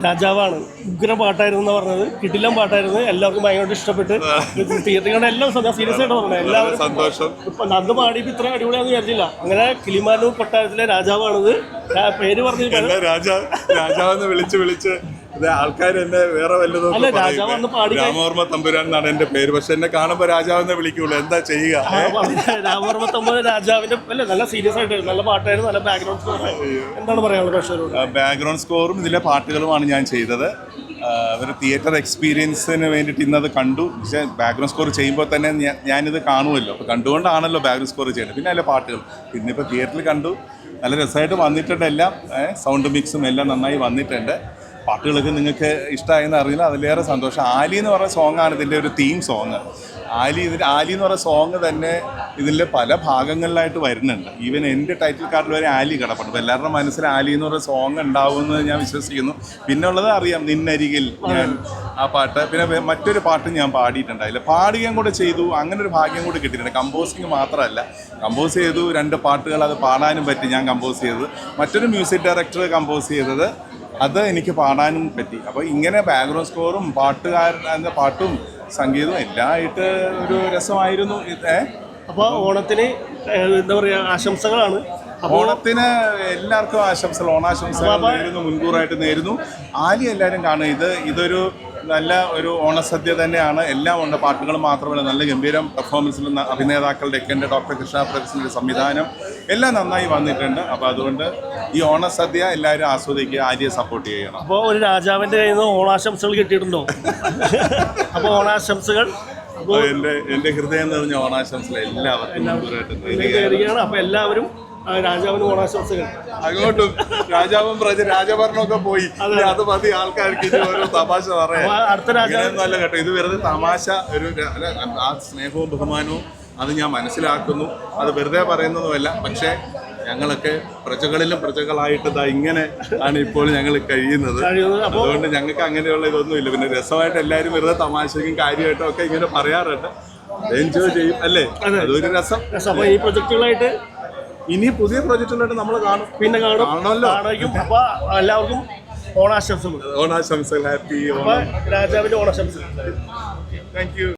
രാജാവാണ് ഉഗ്ര പാട്ടായിരുന്നു പറഞ്ഞത്, കിടിലം പാട്ടായിരുന്നു, എല്ലാവർക്കും ഭയങ്കരമായിട്ട് ഇഷ്ടപ്പെട്ട് തിയേറ്ററിൽ കണ്ട എല്ലാം സീരിയസ് ആയിട്ട് പറഞ്ഞത് എല്ലാവരും സന്തോഷം. ഇപ്പൊ നന്ന് പാടിയപ്പോൾ ഇത്ര അടിപൊളിയാന്ന് വിചാരിച്ചില്ല. അങ്ങനെ കിളിമാനൂർ കൊട്ടാരത്തിലെ രാജാവാണത്. പേര് പറഞ്ഞു രാജാവെന്ന് വിളിച്ച് ആൾക്കാർ എന്നെ വേറെ വല്ലതും രാമവർമ്മ തമ്പുരാൻ എന്നാണ് എന്റെ പേര്. പക്ഷെ എന്നെ കാണുമ്പോ രാജാവെന്ന് വിളിക്കുള്ളൂ. എന്താ ചെയ്യുക? രാമവർമ്മ തമ്പുരാൻ രാജാവിന്റെ അല്ല, നല്ല സീരിയസ് ആയിട്ട് നല്ല പാട്ടായിരുന്നു, നല്ല ബാക്ക്ഗ്രൗണ്ട് സ്കോർ. എന്താണ് പറയാനുള്ളത്? ബാക്ക്ഗ്രൗണ്ട് സ്കോറും ഇതിലെ പാട്ടുകളുമാണ് ഞാൻ ചെയ്തത്. ഒരു തിയേറ്റർ എക്സ്പീരിയൻസിന് വേണ്ടിയിട്ട് ഇന്നത് കണ്ടു. പക്ഷേ ബാക്ക്ഗ്രൗണ്ട് സ്കോർ ചെയ്യുമ്പോൾ തന്നെ ഞാനിത് കാണുമല്ലോ, അപ്പോൾ കണ്ടുകൊണ്ടാണല്ലോ ബാക്ക്ഗ്രൗണ്ട് സ്കോർ ചെയ്യുന്നത്. പിന്നെ അതിലെ പാട്ടുകൾ പിന്നെ ഇപ്പോൾ തിയേറ്ററിൽ കണ്ടു, നല്ല രസമായിട്ട് വന്നിട്ടുണ്ട്. എല്ലാം സൗണ്ട് മിക്സും എല്ലാം നന്നായി വന്നിട്ടുണ്ട്. പാട്ടുകളൊക്കെ നിങ്ങൾക്ക് ഇഷ്ടമായെന്ന് അറിയില്ല, അതിലേറെ സന്തോഷം. ആലി എന്ന് പറഞ്ഞ സോങ്ങാണ് ഇതിൻ്റെ ഒരു തീം സോങ്. ആലി എന്ന് പറഞ്ഞ സോങ് തന്നെ ഇതിൻ്റെ പല ഭാഗങ്ങളിലായിട്ട് വരുന്നുണ്ട്. ഈവൻ എൻ്റെ ടൈറ്റിൽ കാർഡിൽ വരെ ആലി കിടപ്പുണ്ട്. അപ്പോൾ എല്ലാവരുടെ മനസ്സിൽ ആലി എന്ന് പറഞ്ഞ സോങ് ഉണ്ടാവുമെന്ന് ഞാൻ വിശ്വസിക്കുന്നു. പിന്നെ ഉള്ളത് അറിയാം, നിന്നരികിൽ ഞാൻ ആ പാട്ട്, പിന്നെ മറ്റൊരു പാട്ടും ഞാൻ പാടിയിട്ടുണ്ട്. അതിൽ പാടുകയും കൂടെ ചെയ്തു. അങ്ങനെ ഒരു ഭാഗ്യം കൂടി കിട്ടിയിട്ടുണ്ട്. കമ്പോസിങ് മാത്രമല്ല, കമ്പോസ് ചെയ്തു 2 പാട്ടുകൾ, അത് പാടാനും പറ്റി. ഞാൻ കമ്പോസ് ചെയ്തത്, മറ്റൊരു മ്യൂസിക് ഡയറക്ടർ കമ്പോസ് ചെയ്തത്, അത് എനിക്ക് പാടാനും പറ്റി. അപ്പോൾ ഇങ്ങനെ ബാക്ക്ഗ്രൗണ്ട് സ്കോറും പാട്ടുകാരുടെ പാട്ടും സംഗീതവും എല്ലാം ആയിട്ട് ഒരു രസമായിരുന്നു. അപ്പോൾ ഓണത്തിന് എന്താ പറയുക, ആശംസകളാണ്. ഓണത്തിന് എല്ലാവർക്കും ആശംസകൾ, ഓണാശംസകൾ നേരുന്നു, മുൻകൂറായിട്ട് നേരുന്നു. ആലി എല്ലാവരും കാണുക. ഇതൊരു നല്ല ഒരു ഓണസദ്യ തന്നെയാണ്. എല്ലാം ഉണ്ട്, പാട്ടുകൾ മാത്രമല്ല, നല്ല ഗംഭീരം പെർഫോമൻസിൽ അഭിനേതാക്കളുടെയൊക്കെ ഉണ്ട്. ഡോക്ടർ കൃഷ്ണ പ്രകാശിൻ്റെ സംവിധാനം എല്ലാം നന്നായി വന്നിട്ടുണ്ട്. അപ്പോൾ അതുകൊണ്ട് ഈ ഓണസദ്യ എല്ലാവരും ആസ്വദിക്കുക, ആലിയെ സപ്പോർട്ട് ചെയ്യണം. അപ്പോൾ ഒരു രാജാവിൻ്റെ കയ്യിൽ നിന്ന് ഓണാശംസകൾ കിട്ടിയിട്ടുണ്ടോ? അപ്പോൾ ഓണാശംസകൾ എൻ്റെ ഹൃദയം നിറഞ്ഞ ഓണാശംസകൾ എല്ലാവർക്കും. അപ്പോൾ എല്ലാവരും രാജാവിന് ഓണാശംസകൾ. അങ്ങോട്ടും രാജാവും രാജഭരണമൊക്കെ പോയി, അത് മതി ആൾക്കാർക്ക്. ഇത് ഓരോ തമാശ പറയാം, അടുത്ത രാജാവൊന്നുമല്ല കേട്ടോ. ഇത് വെറുതെ തമാശ, ഒരു ആ സ്നേഹവും ബഹുമാനവും അത് ഞാൻ മനസ്സിലാക്കുന്നു. അത് വെറുതെ പറയുന്നതുമല്ല. പക്ഷേ ഞങ്ങളൊക്കെ പ്രജകളിലും പ്രജകളായിട്ട് ഇങ്ങനെ ആണ് ഇപ്പോൾ ഞങ്ങൾ കഴിയുന്നത്. അതുകൊണ്ട് ഞങ്ങൾക്ക് അങ്ങനെയുള്ള ഇതൊന്നുമില്ല. പിന്നെ രസമായിട്ട് എല്ലാവരും വെറുതെ തമാശയ്ക്കും കാര്യമായിട്ടും ഒക്കെ ഇങ്ങനെ പറയാറുണ്ട്. എൻജോയ് ചെയ്യും അല്ലേ, അതൊരു രസം. ഈ പ്രൊജക്റ്റുകളായിട്ട് ഇനി പുതിയ പ്രൊജക്റ്റുകളായിട്ട് നമ്മൾ കാണും, പിന്നെ കാണുമല്ലോ. അപ്പോൾ എല്ലാവർക്കും ഓണാശംസകൾ. ഹാപ്പി രാജാവിന്റെ ഓണാശംസകൾ. Thank you.